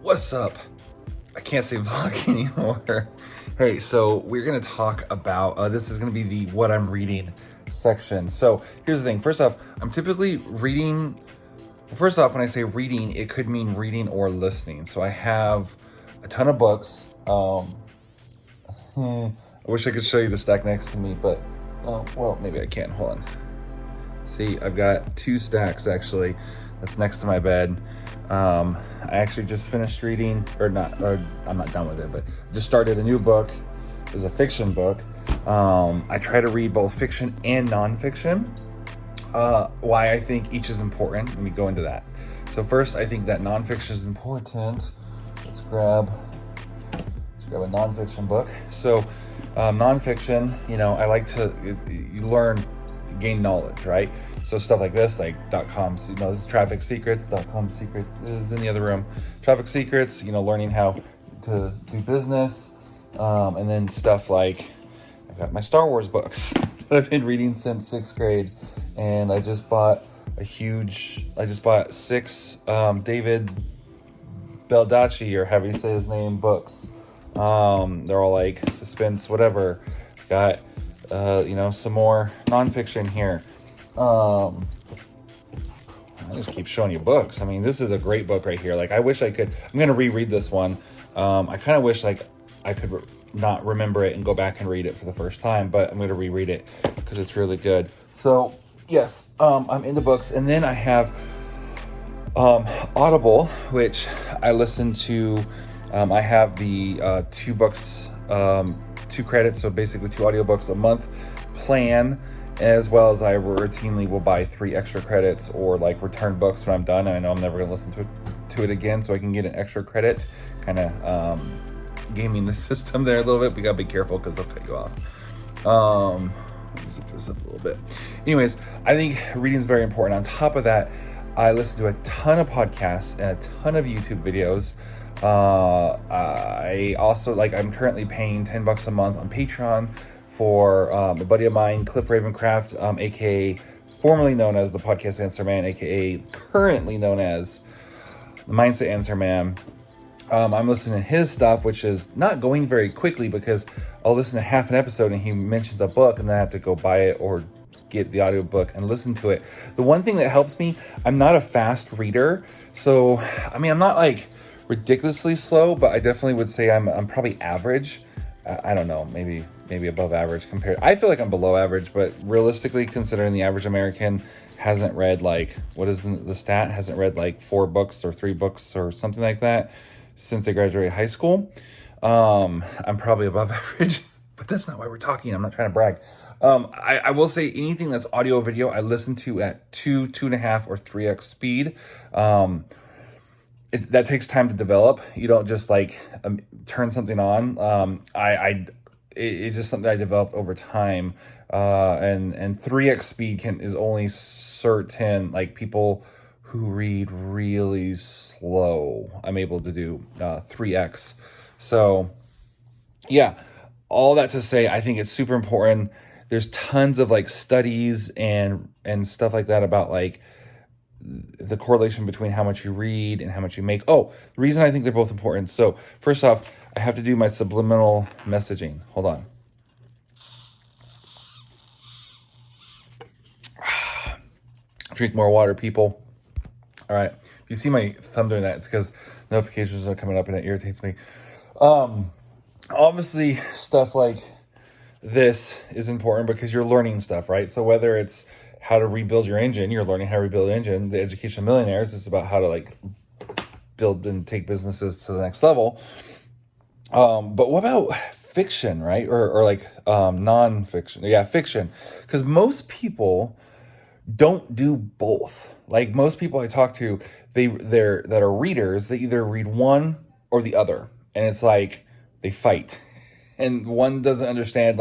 What's up? I can't say vlog anymore. Hey, so we're gonna talk about, this is gonna be the what I'm reading section. So here's the thing. First off, I'm typically reading, first off, when I say reading, it could mean reading or listening. So I have a ton of books. I wish I could show you the stack next to me, but, well, maybe I can. Hold on. See, I've got two stacks actually that's next to my bed. I actually just finished reading, or I'm not done with it, but just started a new book. It's a fiction book. I try to read both fiction and nonfiction. Why I think each is important. Let me go into that. So first, I think that nonfiction is important. Let's grab a nonfiction book. So nonfiction, I like to, you learn, gain knowledge, right? So stuff like this, like .com, this is Traffic Secrets. .com Secrets is in the other room. Traffic Secrets, learning how to do business. And then stuff like, I've got my Star Wars books that I've been reading since 6th grade. And I just bought six David Baldacci, or however you say his name, books. They're all like suspense, whatever. Got, some more nonfiction here. I just keep showing you books. I mean, this is a great book right here. Like, I wish I could, I'm going to reread this one. I kind of wish like I could not remember it and go back and read it for the first time, but I'm going to reread it because it's really good. So yes, I'm into books. And then I have, Audible, which I listen to. I have the, 2 books, 2 credits. So basically 2 audiobooks a month plan, as well as I routinely will buy 3 extra credits or like return books when I'm done. I know I'm never going to listen to it again, so I can get an extra credit, kind of gaming the system there a little bit. We got to be careful because they'll cut you off. Let me zip this up a little bit. Anyways, I think reading is very important. On top of that, I listen to a ton of podcasts and a ton of YouTube videos. I also, I'm currently paying $10 a month on Patreon for a buddy of mine, Cliff Ravencraft, aka formerly known as the Podcast Answer Man, aka currently known as the Mindset Answer Man. I'm listening to his stuff, which is not going very quickly because I'll listen to half an episode and he mentions a book and then I have to go buy it or get the audiobook and listen to it. The one thing that helps me, I'm not a fast reader. So, I mean, I'm not like ridiculously slow, but I definitely would say I'm probably average. I don't know, maybe above average compared. I feel like I'm below average, but realistically, considering the average American hasn't read what is the stat? Hasn't read 4 books or 3 books or something like that since they graduated high school. I'm probably above average, but that's not why we're talking. I'm not trying to brag. I will say anything that's audio video, I listen to at 2.5, or 3x speed. That takes time to develop. You don't just turn something on. It's just something I developed over time. And 3x speed is only certain people who read really slow. I'm able to do 3x. So yeah, all that to say, I think it's super important. There's tons of studies and stuff like that about the correlation between how much you read and how much you make. Oh, the reason I think they're both important. So first off, I have to do my subliminal messaging. Hold on. Drink more water, people. All right. If you see my thumb doing that, it's because notifications are coming up and it irritates me. Obviously, stuff like this is important because you're learning stuff, right? So whether it's how to rebuild your engine, you're learning how to rebuild an engine. The Education of Millionaires is about how to build and take businesses to the next level. But what about fiction, right? Or non-fiction? Yeah, fiction. Because most people don't do both. Most people I talk to, that are readers, they either read one or the other. And it's they fight. And one doesn't understand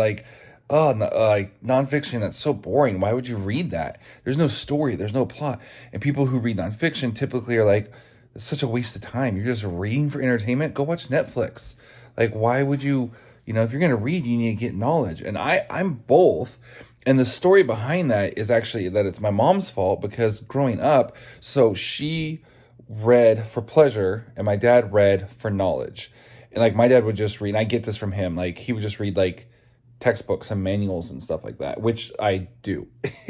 nonfiction, that's so boring. Why would you read that? There's no story, there's no plot. And people who read nonfiction typically are it's such a waste of time. You're just reading for entertainment. Go watch Netflix. Why would you, if you're going to read, you need to get knowledge. And I'm both. And the story behind that is actually that it's my mom's fault because growing up, so she read for pleasure and my dad read for knowledge. And like my dad would just read, and I get this from him, like he would just read like textbooks and manuals and stuff like that, which I do.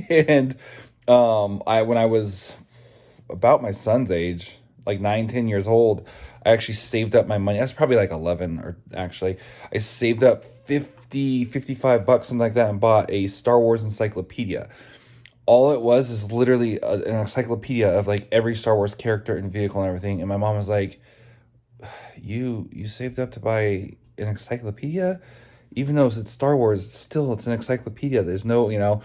And when I was about my son's age, like 9, 10 years old, I actually saved up my money. That's probably like 11, or actually I saved up 55 bucks, something like that, and bought a Star Wars encyclopedia. All it was is literally an encyclopedia of like every Star Wars character and vehicle and everything. And my mom was like, you saved up to buy an encyclopedia? Even though it's Star Wars, still it's an encyclopedia. There's no,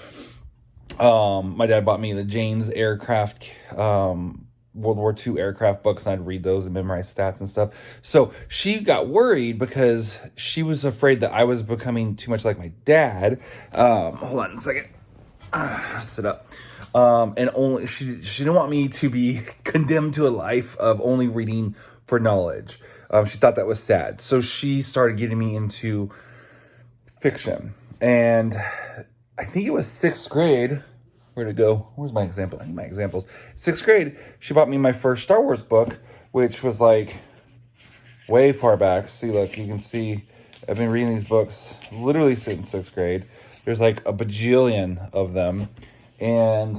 my dad bought me the Jane's aircraft, World War II aircraft books, and I'd read those and memorize stats and stuff. So she got worried because she was afraid that I was becoming too much like my dad. Hold on a second. Sit up. And only she didn't want me to be condemned to a life of only reading for knowledge. She thought that was sad. So she started getting me into fiction. And I think it was 6th grade. Where'd it go? Where's my example? I need my examples. 6th grade, she bought me my first Star Wars book, which was like way far back. See, look, you can see I've been reading these books literally since 6th grade. There's like a bajillion of them. And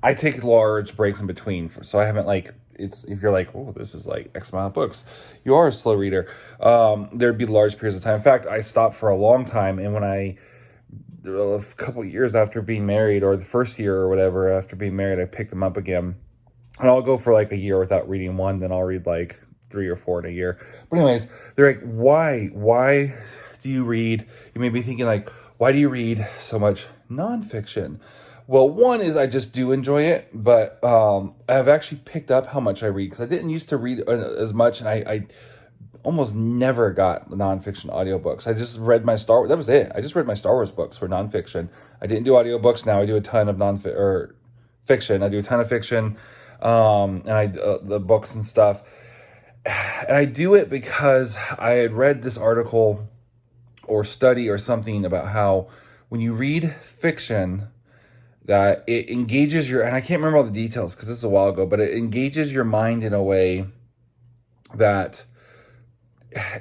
I take large breaks in between. So I haven't like, if you're like, oh, this is like X amount of books, you are a slow reader. There'd be large periods of time. In fact, I stopped for a long time. And when a couple of years after being married, or the first year or whatever after being married, I picked them up again. And I'll go for like a year without reading one, then I'll read like 3 or 4 in a year. But anyways, they're like, why do you read? You may be thinking like, why do you read so much nonfiction? Well, one is I just do enjoy it, but I've actually picked up how much I read, because I didn't used to read as much, and I almost never got nonfiction audiobooks. I just read my that was it. I just read my Star Wars books for nonfiction. I didn't do audiobooks. Now I do a ton of fiction. I do a ton of fiction, and the books and stuff. And I do it because I had read this article or study or something about how when you read fiction, that it engages and I can't remember all the details because this is a while ago, but it engages your mind in a way that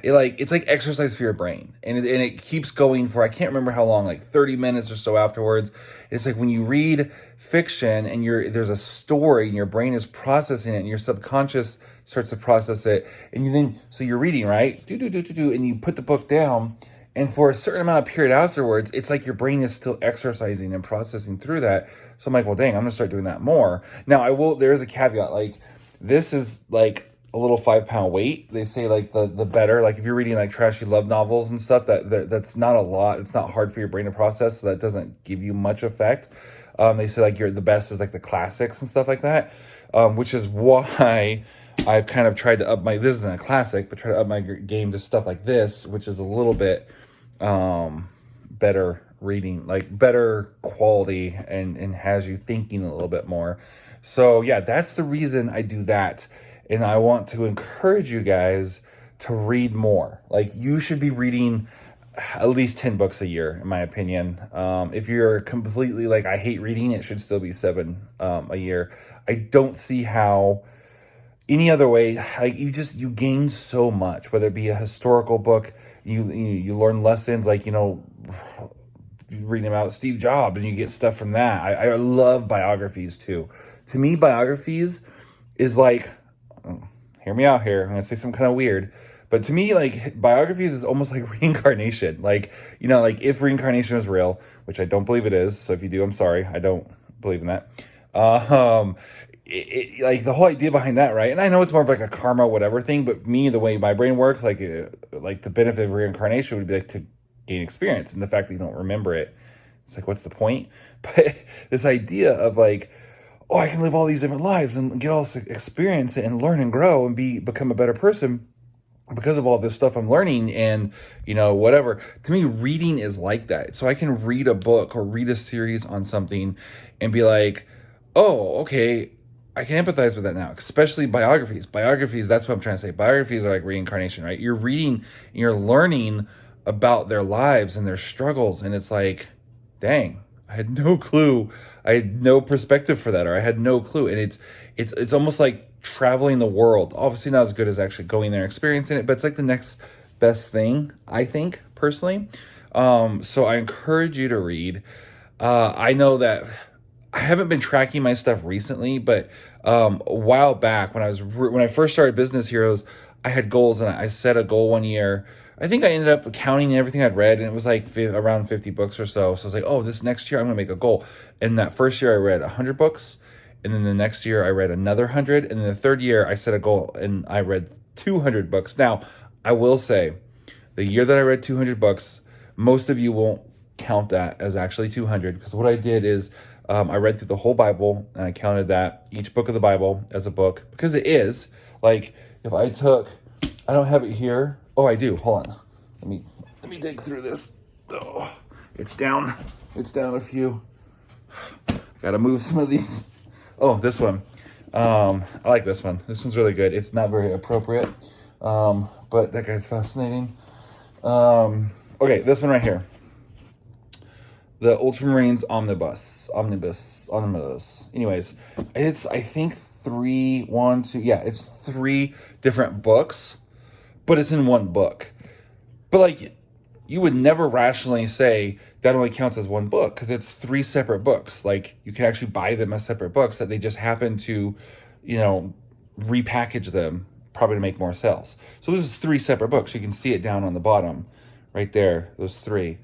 it's like exercise for your brain, and it keeps going for, I can't remember how long, like 30 minutes or so afterwards. It's like when you read fiction and there's a story and your brain is processing it, and your subconscious starts to process it, and so you're reading, right? And you put the book down, and for a certain amount of period afterwards, it's like your brain is still exercising and processing through that. So I'm like, well, dang, I'm gonna start doing that more. Now there is a caveat, like this is like a little 5-pound weight. They say like the better, like if you're reading like trashy love novels and stuff, that's not a lot. It's not hard for your brain to process, so that doesn't give you much effect. They say like the best is like the classics and stuff like that, which is why I've kind of tried to this isn't a classic, but try to up my game to stuff like this, which is a little bit better reading, like better quality, and has you thinking a little bit more. So yeah, that's the reason I do that. And I want to encourage you guys to read more. Like, you should be reading at least 10 books a year, in my opinion. If you're completely like, I hate reading, it should still be 7 a year. I don't see how any other way. Like, you gain so much, whether it be a historical book, you learn lessons, like, reading about Steve Jobs, and you get stuff from that. I love biographies too. To me, biographies is like, hear me out here, I'm gonna say something kind of weird, but to me, like, biographies is almost like reincarnation. Like, like if reincarnation is real, which I don't believe it is, so if you do, I'm sorry, I don't believe in that. Like the whole idea behind that, right? And I know it's more of like a karma whatever thing, but me, the way my brain works, like the benefit of reincarnation would be like to gain experience, and the fact that you don't remember it, it's like, what's the point? But this idea of like, oh, I can live all these different lives and get all this experience and learn and grow and become a better person because of all this stuff I'm learning, and whatever. To me, reading is like that. So I can read a book or read a series on something and be like, oh, okay, I can empathize with that now. Especially biographies. That's what I'm trying to say. Biographies are like reincarnation, right? You're reading and you're learning about their lives and their struggles, and it's like, dang, I had no clue. I had no perspective for that, or I had no clue. And it's almost like traveling the world. Obviously not as good as actually going there, experiencing it, but it's like the next best thing, I think, personally. So I encourage you to read. I know that I haven't been tracking my stuff recently, but a while back when I first started Business Heroes, I had goals and I set a goal one year. I think I ended up counting everything I'd read, and it was like around 50 books or so. So I was like, oh, this next year I'm going to make a goal. And that first year I read 100 books, and then the next year I read another 100, and then the third year I set a goal and I read 200 books. Now, I will say, the year that I read 200 books, most of you won't count that as actually 200, because what I did is I read through the whole Bible, and I counted that each book of the Bible as a book, because it is like, if I took, I don't have it here. Oh, I do. Hold on. Let me dig through this. Oh, it's down a few. Gotta move some of these. Oh, this one. I like this one. This one's really good. It's not very appropriate, but that guy's fascinating. Okay, this one right here. The Ultramarines Omnibus. Anyways, it's, I think, it's 3 different books, but it's in one book. But like, you would never rationally say that only counts as one book, because it's 3 separate books. Like, you can actually buy them as separate books, that they just happen to, repackage them probably to make more sales. So this is 3 separate books. You can see it down on the bottom right there, those 3.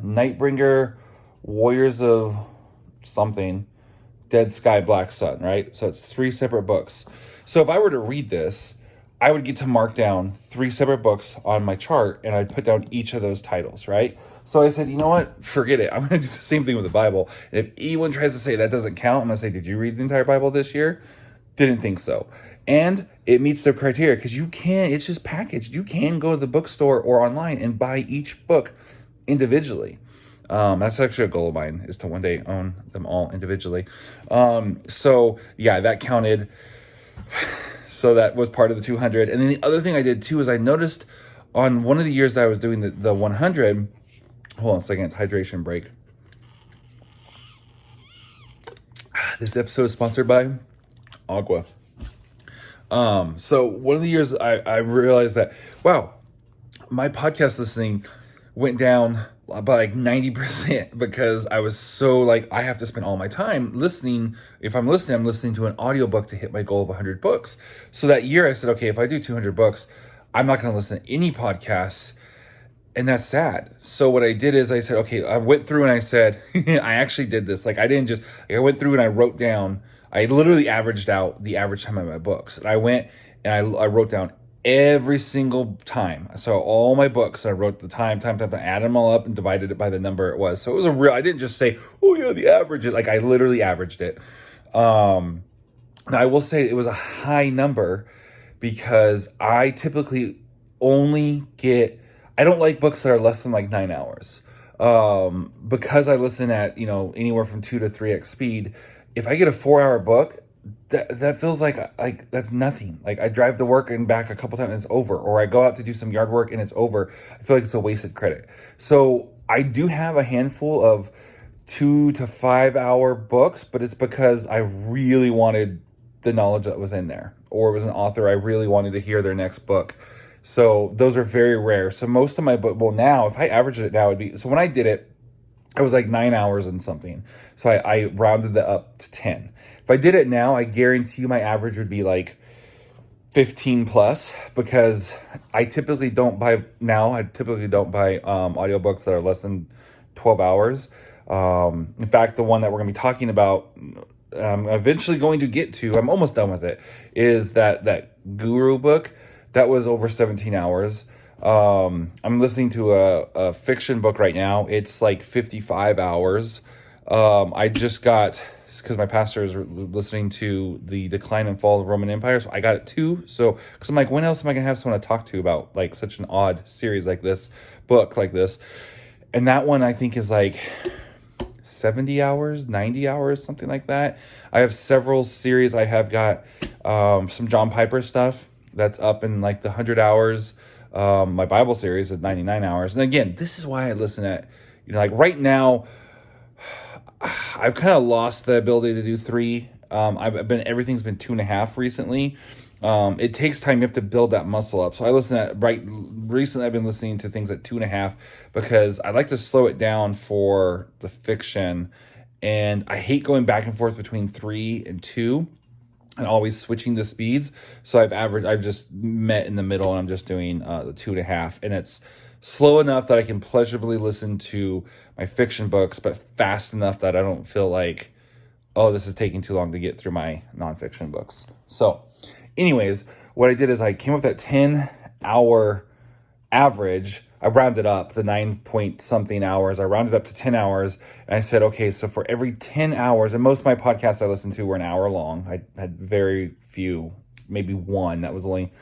Nightbringer, Warriors of something, Dead Sky, Black Sun, right? So it's 3 separate books. So if I were to read this, I would get to mark down 3 separate books on my chart, and I'd put down each of those titles, right? So I said, you know what? Forget it. I'm going to do the same thing with the Bible. And if anyone tries to say that doesn't count, I'm going to say, did you read the entire Bible this year? Didn't think so. And it meets the criteria, because it's just packaged. You can go to the bookstore or online and buy each book individually. That's actually a goal of mine, is to one day own them all individually. So yeah, that counted. So that was part of the 200. And then the other thing I did too is I noticed on one of the years that I was doing the 100, hold on a second, it's hydration break. This episode is sponsored by Agua. So one of the years I realized that, wow, my podcast listening went down by like 90%, because I was so like, I have to spend all my time listening. If I'm listening to an audiobook to hit my goal of 100 books. So that year I said, okay, if I do 200 books, I'm not going to listen to any podcasts. And that's sad. So what I did is I said, okay, I went through and I said, I actually did this. Like, I went through and I wrote down, I literally averaged out the average time of my books. And I went and I wrote down every single time. So all my books, I wrote the time, I added them all up and divided it by the number it was. So it was I didn't just say, oh yeah, the average. Like, I literally averaged it. Now I will say it was a high number, because I typically I don't like books that are less than like 9 hours. Because I listen at, anywhere from 2 to 3x speed. If I get a 4-hour book, that feels like that's nothing. Like, I drive to work and back a couple times and it's over, or I go out to do some yard work and it's over. I feel like it's a wasted credit. So I do have a handful of 2 to 5 hour books, but it's because I really wanted the knowledge that was in there, or it was an author I really wanted to hear their next book. So those are very rare. So most of my book, well, now if I averaged it now, it'd be, so when I did it, I was like 9 hours and something. So I rounded that up to 10. If I did it now, I guarantee you my average would be like 15 plus, because I typically don't buy audiobooks that are less than 12 hours. In fact, the one that we're going to be talking about, I'm eventually going to get to, I'm almost done with it, is that Guru book. That was over 17 hours. I'm listening to a fiction book right now. It's like 55 hours. I just got, because my pastor is listening to the Decline and Fall of the Roman Empire, so I got it too. So, because I'm like, when else am I going to have someone to talk to about like such an odd series like this, book like this? And that one I think is like 70 hours, 90 hours, something like that. I have several series. I have got some John Piper stuff that's up in like the 100 hours. My Bible series is 99 hours. And again, this is why I listen at, like right now, I've kind of lost the ability to do 3 Everything's been 2.5 recently. It takes time. You have to build that muscle up. So recently I've been listening to things at 2.5 because I like to slow it down for the fiction. And I hate going back and forth between 3 and 2 and always switching the speeds. So I've just met in the middle, and I'm just doing the 2.5, and it's slow enough that I can pleasurably listen to my fiction books, but fast enough that I don't feel like, oh, this is taking too long to get through my nonfiction books. So anyways, what I did is I came up with that 10-hour average. I rounded up the 9 point something hours. I rounded up to 10 hours. And I said, okay, so for every 10 hours, and most of my podcasts I listened to were an hour long. I had very few, maybe one that was only,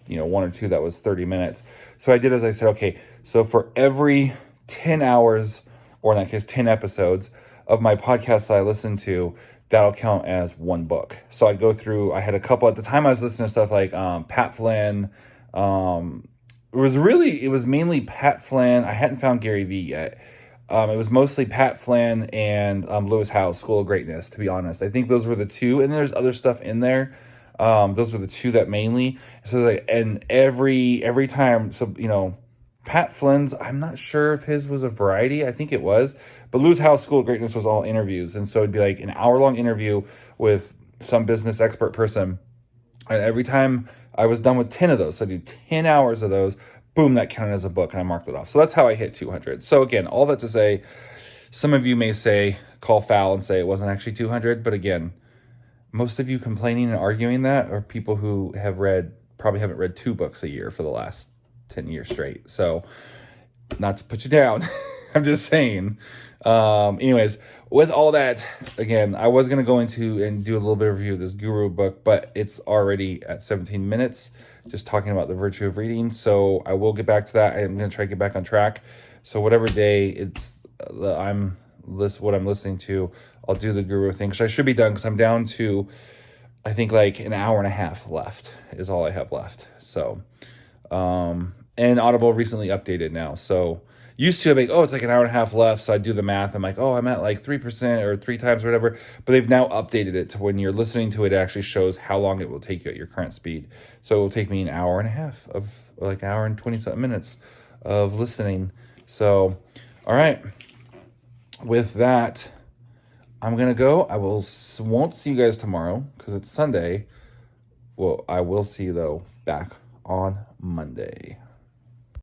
1 or 2 that was 30 minutes. So I did as I said, okay, so for every 10 hours, or in that case, 10 episodes of my podcast that I listened to, that'll count as one book. So I'd go through, I had a couple, at the time I was listening to stuff like Pat Flynn. It was mainly Pat Flynn. I hadn't found Gary Vee yet. It was mostly Pat Flynn and Lewis Howes, School of Greatness, to be honest. I think those were the two, and there's other stuff in there. Those were the two that mainly. So and every time, so Pat Flynn's, I'm not sure if his was a variety. I think it was, but Lewis Howes, School of Greatness was all interviews, and so it'd be like an hour-long interview with some business expert person. And every time I was done with 10 of those, so I do 10 hours of those, boom, that counted as a book, and I marked it off. So that's how I hit 200. So again, all that to say, some of you may call foul and say it wasn't actually 200, but again, most of you complaining and arguing that are people who probably haven't read 2 books a year for the last 10 years straight. So not to put you down, I'm just saying. Anyways, with all that, again, I was going to go into and do a little bit of review of this Guru book, but it's already at 17 minutes, just talking about the virtue of reading. So I will get back to that. I'm going to try to get back on track. So whatever day what I'm listening to, I'll do the Guru thing. So I should be done because I'm down to, I think, like an hour and a half left is all I have left. So, and Audible recently updated now. So used to I'm like, oh, it's like an hour and a half left. So I do the math. I'm like, oh, I'm at like 3% or 3 times or whatever. But they've now updated it to when you're listening to it, it actually shows how long it will take you at your current speed. So it will take me an hour and a half of like an hour and 20-something minutes of listening. So, all right. With that, I'm going to go. Won't see you guys tomorrow because it's Sunday. Well, I will see you though back on Monday.